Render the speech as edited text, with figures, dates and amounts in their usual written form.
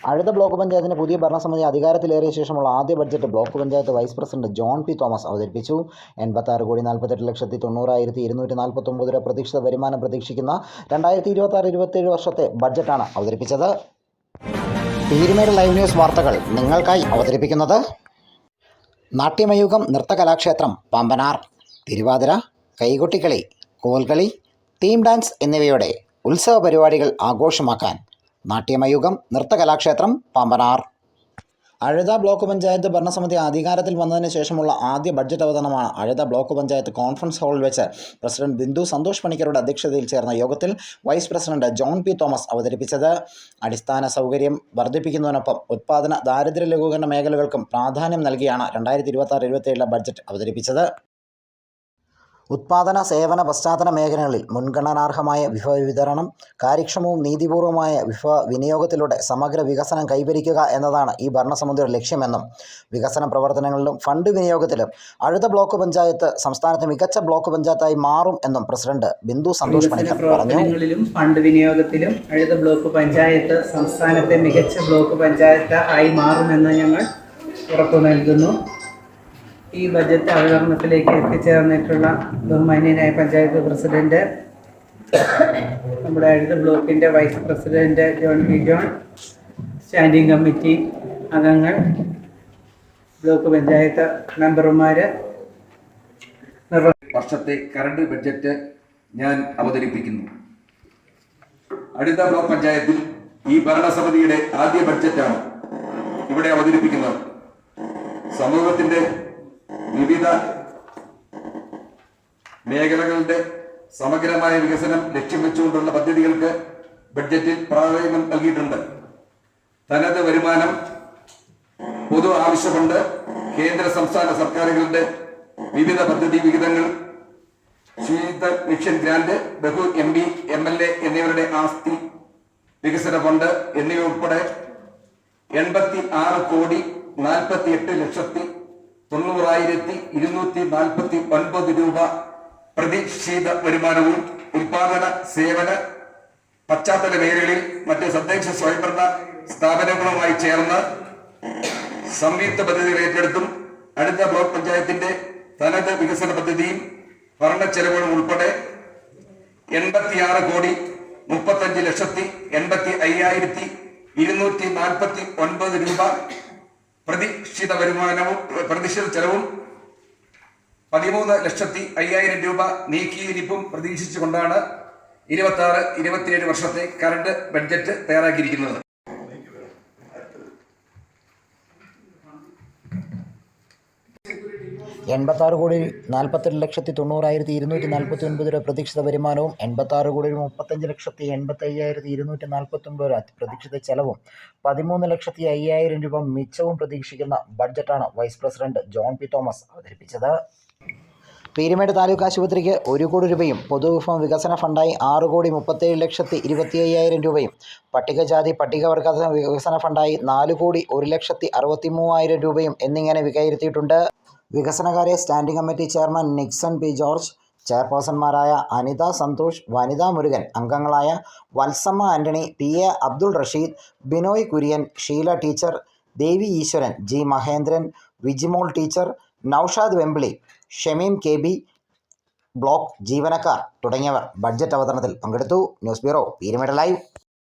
അഴുത block പഞ്ചായത്തിന് പുതിയ ഭരണസമിതി അധികാരത്തിലേറിയ ശേഷമുള്ള ആദ്യ budget block panchayat vice president John P Thomas അവതരിപ്പിച്ചു. 86,48,249 രൂപ പ്രതീക്ഷിത വരുമാനം പ്രതീക്ഷിക്കുന്ന 2026-27 വർഷത്തെ ബഡ്ജറ്റാണ് അവതരിപ്പിച്ചത്. പീരുമേട് ലൈവ് ന്യൂസ് വാർത്തകൾ നിങ്ങൾക്കായി അവതരിപ്പിക്കുന്നത് നാട്യമയൂഖം നൃത്തകലാക്ഷേത്രം പാമ്പനാർ. തിരുവാതിര, കൈകൊട്ടിക്കളി, കോൽകളി, തീം ഡാൻസ് എന്നിവയോടെ ഉത്സവ പരിപാടികൾ ആഘോഷമാക്കാൻ നാട്യമയൂഖം നൃത്തകലാക്ഷേത്രം പാമ്പനാർ. അഴുത ബ്ലോക്ക് പഞ്ചായത്ത് ഭരണസമിതി അധികാരത്തിൽ വന്നതിന് ശേഷമുള്ള ആദ്യ ബഡ്ജറ്റ് അവതരണമാണ് അഴുത ബ്ലോക്ക് പഞ്ചായത്ത് കോൺഫറൻസ് ഹാളിൽ വെച്ച് പ്രസിഡന്റ് ബിന്ദു സന്തോഷ് പണിക്കരുടെ അധ്യക്ഷതയിൽ ചേർന്ന യോഗത്തിൽ vice president John P Thomas അവതരിപ്പിച്ചത്. അടിസ്ഥാന സൗകര്യം വർദ്ധിപ്പിക്കുന്നതിനൊപ്പം ഉത്പാദന ദാരിദ്ര്യ ലഘൂകരണ മേഖലകൾക്കും പ്രാധാന്യം നൽകിയാണ് 2026-27 ബഡ്ജറ്റ് അവതരിപ്പിച്ചത്. ഉത്പാദന സേവന പശ്ചാത്തല മേഖലകളിൽ മുൻഗണനാർഹമായ വിഭവ വിതരണം, കാര്യക്ഷമവും നീതിപൂർവമായ വിഭവ വിനിയോഗത്തിലൂടെ സമഗ്ര വികസനം കൈവരിക്കുക എന്നതാണ് ഈ ഭരണസമിതിയുടെ ലക്ഷ്യമെന്നും വികസന പ്രവർത്തനങ്ങളിലും ഫണ്ട് വിനിയോഗത്തിലും അഴുത ബ്ലോക്ക് പഞ്ചായത്ത് സംസ്ഥാനത്തെ മികച്ച ബ്ലോക്ക് പഞ്ചായത്തായി മാറും എന്നും പ്രസിഡന്റ് ബിന്ദു സന്തോഷ് പണിക്കർ പറഞ്ഞു. ഫണ്ട് വിനിയോഗത്തിലും അഴുത ബ്ലോക്ക് പഞ്ചായത്ത് സംസ്ഥാനത്തെ മികച്ച ബ്ലോക്ക് പഞ്ചായത്ത് ആയി മാറുമെന്ന് ഞങ്ങൾ ഉറപ്പു നൽകുന്നു. ഈ ബജറ്റ് അവതരണത്തിലേക്ക് എത്തിച്ചേർന്നിട്ടുള്ള ബഹുമാന്യനായ പഞ്ചായത്ത് പ്രസിഡന്റ്, നമ്മുടെ അഴുത ബ്ലോക്കിൻ്റെ vice president John P John, standing committee അംഗങ്ങൾ, ബ്ലോക്ക് പഞ്ചായത്ത് മെമ്പർമാർ, വർഷത്തെ കറണ്ട് ബഡ്ജറ്റ് ഞാൻ അവതരിപ്പിക്കുന്നു. അഴുത ബ്ലോക്ക് പഞ്ചായത്തിൽ ഈ ഭരണസമിതിയുടെ ആദ്യ ബഡ്ജറ്റാണ് ഇവിടെ അവതരിപ്പിക്കുന്നത്. സമൂഹത്തിന്റെ വിവിധ മേഖലകളുടെ സമഗ്രമായ വികസനം ലക്ഷ്യം വെച്ചുകൊണ്ടുള്ള പദ്ധതികൾക്ക് ബഡ്ജറ്റിൽ പ്രാധാന്യം നൽകിയിട്ടുണ്ട്. തനത് വരുമാനം, പൊതു ആവശ്യ ഫണ്ട്, കേന്ദ്ര സംസ്ഥാന സർക്കാരുകളുടെ വിവിധ പദ്ധതി വിഹിതങ്ങൾ, ശുചിത്വ മിഷൻ ഗ്രാന്റ്, ബഹു MP, MLA എന്നിവരുടെ ആസ്തി വികസന ഫണ്ട് എന്നിവ ഉൾപ്പെടെ 86,48,249 രൂപ പ്രതീക്ഷിത വരുമാനവും ഉൽപാദന സേവന പശ്ചാത്തല മേഖലകളിൽ മറ്റ് തദ്ദേശ സ്വയംഭരണ സ്ഥാപനങ്ങളുമായി ചേർന്ന് സംയുക്ത പദ്ധതികൾ ഏറ്റെടുത്തും അടുത്ത ബ്ലോക്ക് പഞ്ചായത്തിന്റെ തനത് വികസന പദ്ധതിയും ഭരണ ചെലവുകളും ഉൾപ്പെടെ 86,85,249 രൂപ പ്രതീക്ഷിത വരുമാനവും പ്രതീക്ഷിത ചെലവും 13,05,000 രൂപ നീക്കിയിരിപ്പും പ്രതീക്ഷിച്ചുകൊണ്ടാണ് 26-27 വർഷത്തെ കറണ്ട് ബഡ്ജറ്റ് തയ്യാറാക്കിയിരിക്കുന്നത്. $86,48,249 രൂപ പ്രതീക്ഷിത വരുമാനവും 86,35,85,249 രൂപ പ്രതീക്ഷിത ചെലവും 13,05,000 രൂപ മിച്ചവും പ്രതീക്ഷിക്കുന്ന ബഡ്ജറ്റാണ് vice president John P Thomas അവതരിപ്പിച്ചത്. പീരുമേട് താലൂക്ക് ആശുപത്രിക്ക് 1 കോടി രൂപയും പൊതുവിഭവ വികസന ഫണ്ടായി 6,37,25,000 രൂപയും പട്ടികജാതി പട്ടികവർഗ വികസന ഫണ്ടായി 4,01,63,000 രൂപയും എന്നിങ്ങനെ വകയിരുത്തിയിട്ടുണ്ട്. വികസനകാര്യ standing committee chairman Nixon P George, ചെയർപേഴ്സൺമാരായ അനിത സന്തോഷ്, വനിത മുരുകൻ, അംഗങ്ങളായ Valsamma Antony, PA Abdul Rasheed, Binoy Kurian, Sheela teacher, Devi Eswaran, G Mahendran, Vijimol teacher, Noushad Vempili, Shameem KB, block ജീവനക്കാർ തുടങ്ങിയവർ ബഡ്ജറ്റ് അവതരണത്തിൽ പങ്കെടുത്തു. News bureau, Peermade live.